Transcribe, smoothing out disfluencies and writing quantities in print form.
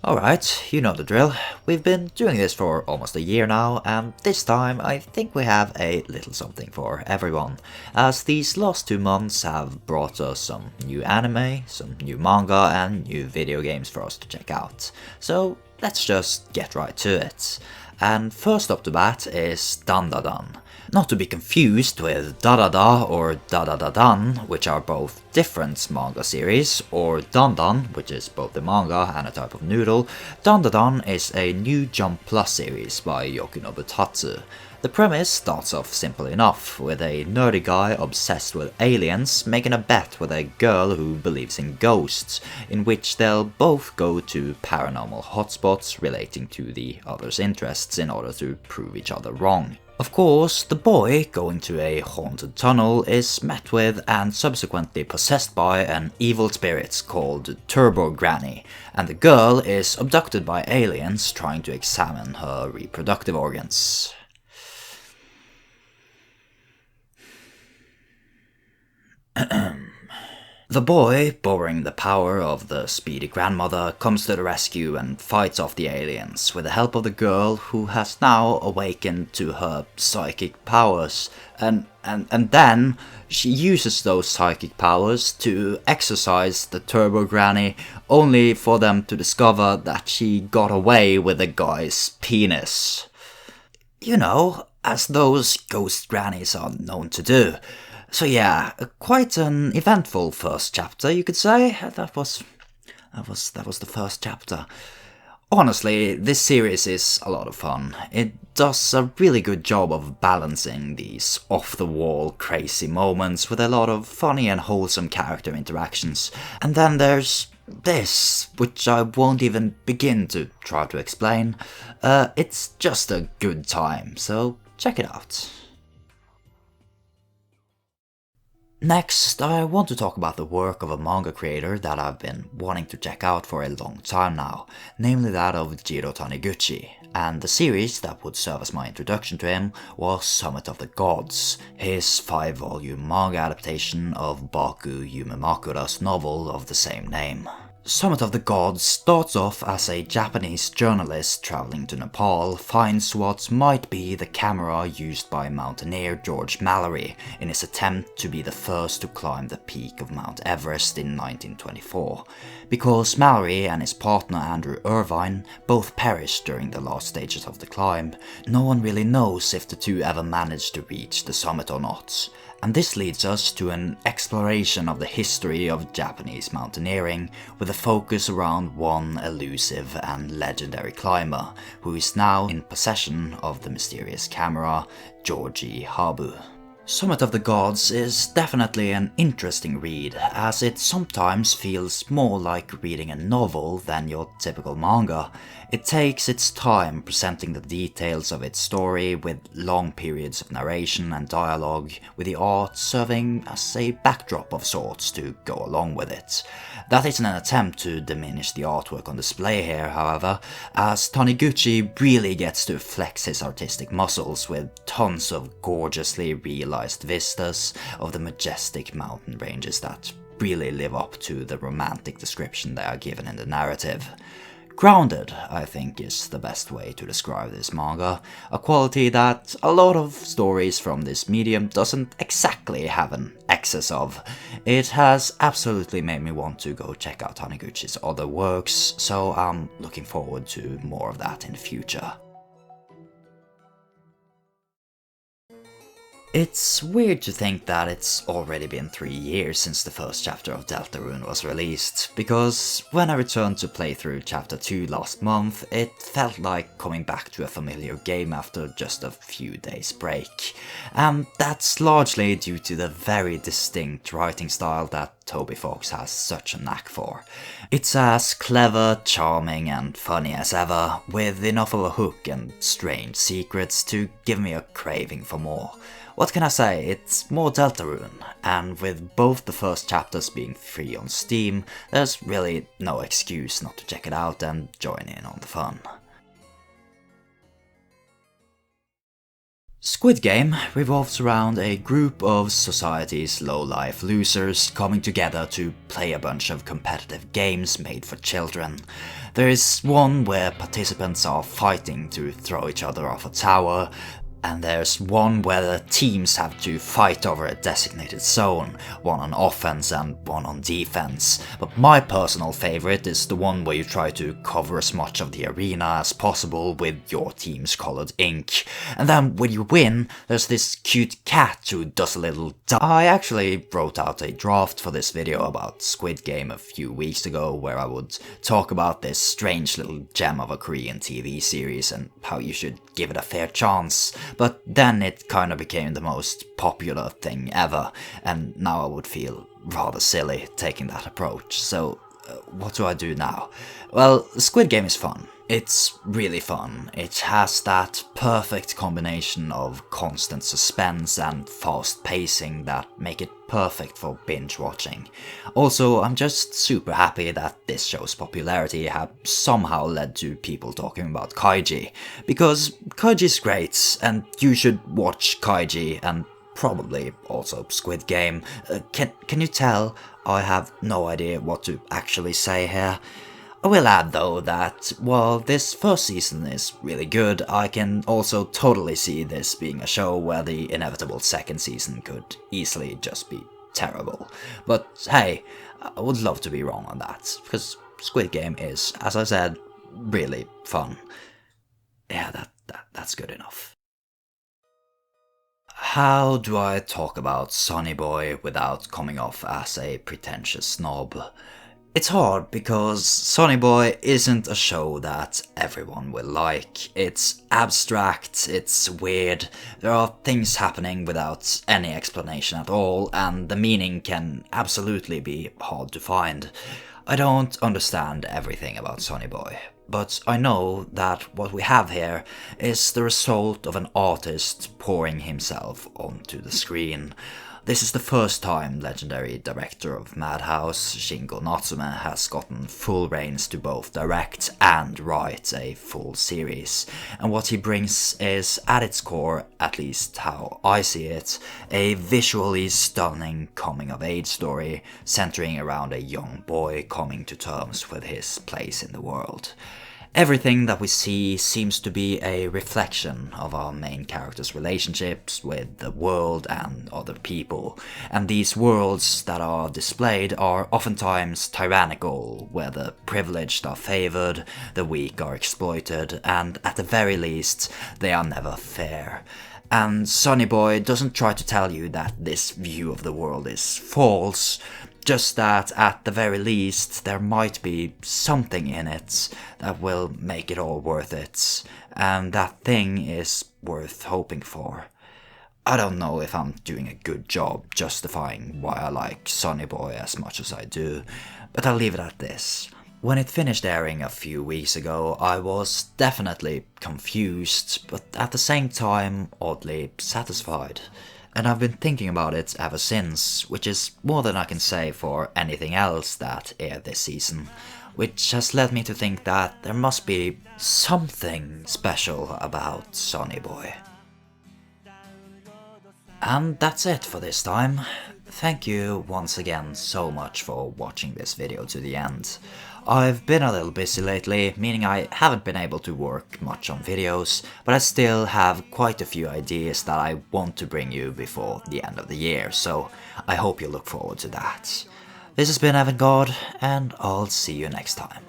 Alright, you know the drill. We've been doing this for almost a year now, and this time I think we have a little something for everyone, as these last 2 months have brought us some new anime, some new manga, and new video games for us to check out. So let's just get right to it. And first up to bat is Dandadan. Not to be confused with Danda or Dandadan, which are both different manga series, or Dandan, which is both a manga and a type of noodle. Dandadan is a new Jump Plus series by Yoshinobu Tatsu. The premise starts off simple enough, with a nerdy guy obsessed with aliens making a bet with a girl who believes in ghosts, in which they'll both go to paranormal hotspots relating to the other's interests in order to prove each other wrong. Of course, the boy going to a haunted tunnel is met with and subsequently possessed by an evil spirit called Turbo Granny, and the girl is abducted by aliens trying to examine her reproductive organs. The boy, borrowing the power of the speedy grandmother, comes to the rescue and fights off the aliens with the help of the girl, who has now awakened to her psychic powers, and then she uses those psychic powers to exorcise the Turbo Granny, only for them to discover that she got away with the guy's penis. You know, as those ghost grannies are known to do. So yeah, quite an eventful first chapter, you could say. That was the first chapter. Honestly, this series is a lot of fun. It does a really good job of balancing these off-the-wall crazy moments with a lot of funny and wholesome character interactions. And then there's this, which I won't even begin to try to explain. It's just a good time, so check it out. Next, I want to talk about the work of a manga creator that I've been wanting to check out for a long time now, namely that of Jiro Taniguchi, and the series that would serve as my introduction to him was Summit of the Gods, his 5-volume manga adaptation of Baku Yumemakura's novel of the same name. Summit of the Gods starts off as a Japanese journalist traveling to Nepal finds what might be the camera used by mountaineer George Mallory in his attempt to be the first to climb the peak of Mount Everest in 1924. Because Mallory and his partner Andrew Irvine both perished during the last stages of the climb, no one really knows if the two ever managed to reach the summit or not. And this leads us to an exploration of the history of Japanese mountaineering, with a focus around one elusive and legendary climber, who is now in possession of the mysterious camera, Georgie Habu. Summit of the Gods is definitely an interesting read, as it sometimes feels more like reading a novel than your typical manga. It takes its time presenting the details of its story with long periods of narration and dialogue, with the art serving as a backdrop of sorts to go along with it. That isn't an attempt to diminish the artwork on display here, however, as Taniguchi really gets to flex his artistic muscles with tons of gorgeously realized vistas of the majestic mountain ranges that really live up to the romantic description they are given in the narrative. Grounded, I think, is the best way to describe this manga, a quality that a lot of stories from this medium doesn't exactly have an excess of. It has absolutely made me want to go check out Taniguchi's other works, so I'm looking forward to more of that in the future. It's weird to think that it's already been 3 years since the first chapter of Deltarune was released, because when I returned to play through chapter 2 last month, it felt like coming back to a familiar game after just a few days break. And that's largely due to the very distinct writing style that Toby Fox has such a knack for. It's as clever, charming and funny as ever, with enough of a hook and strange secrets to give me a craving for more. What can I say, it's more Deltarune, and with both the first chapters being free on Steam, there's really no excuse not to check it out and join in on the fun. Squid Game revolves around a group of society's low-life losers coming together to play a bunch of competitive games made for children. There is one where participants are fighting to throw each other off a tower, and there's one where the teams have to fight over a designated zone, one on offense and one on defense. But my personal favorite is the one where you try to cover as much of the arena as possible with your team's colored ink. And then when you win, there's this cute cat who does a little dance. I actually wrote out a draft for this video about Squid Game a few weeks ago, where I would talk about this strange little gem of a Korean TV series and how you should give it a fair chance. But then it kinda became the most popular thing ever, and now I would feel rather silly taking that approach. So, what do I do now? Well, Squid Game is fun. It's really fun. It has that perfect combination of constant suspense and fast pacing that make it perfect for binge watching. Also, I'm just super happy that this show's popularity have somehow led to people talking about Kaiji, because Kaiji's great, and you should watch Kaiji and probably also Squid Game. Can you tell I have no idea what to actually say here? I will add though that while this first season is really good, I can also totally see this being a show where the inevitable second season could easily just be terrible. But hey, I would love to be wrong on that, because Squid Game is, as I said, really fun. Yeah, that's good enough. How do I talk about Sonny Boy without coming off as a pretentious snob? It's hard because Sonny Boy isn't a show that everyone will like. It's abstract, it's weird, there are things happening without any explanation at all, and the meaning can absolutely be hard to find. I don't understand everything about Sonny Boy, but I know that what we have here is the result of an artist pouring himself onto the screen. This is the first time legendary director of Madhouse, Shingo Natsume, has gotten full reins to both direct and write a full series, and what he brings is, at its core, at least how I see it, a visually stunning coming-of-age story centering around a young boy coming to terms with his place in the world. Everything that we see seems to be a reflection of our main character's relationships with the world and other people, and these worlds that are displayed are oftentimes tyrannical, where the privileged are favored, the weak are exploited, and at the very least, they are never fair. And Sonny Boy doesn't try to tell you that this view of the world is false, just that at the very least there might be something in it that will make it all worth it, and that thing is worth hoping for. I don't know if I'm doing a good job justifying why I like Sonny Boy as much as I do, but I'll leave it at this. When it finished airing a few weeks ago, I was definitely confused, but at the same time oddly satisfied. And I've been thinking about it ever since, which is more than I can say for anything else that aired this season, which has led me to think that there must be something special about Sonny Boy. And that's it for this time. Thank you once again so much for watching this video to the end. I've been a little busy lately, meaning I haven't been able to work much on videos, but I still have quite a few ideas that I want to bring you before the end of the year, so I hope you look forward to that. This has been Evan God, and I'll see you next time.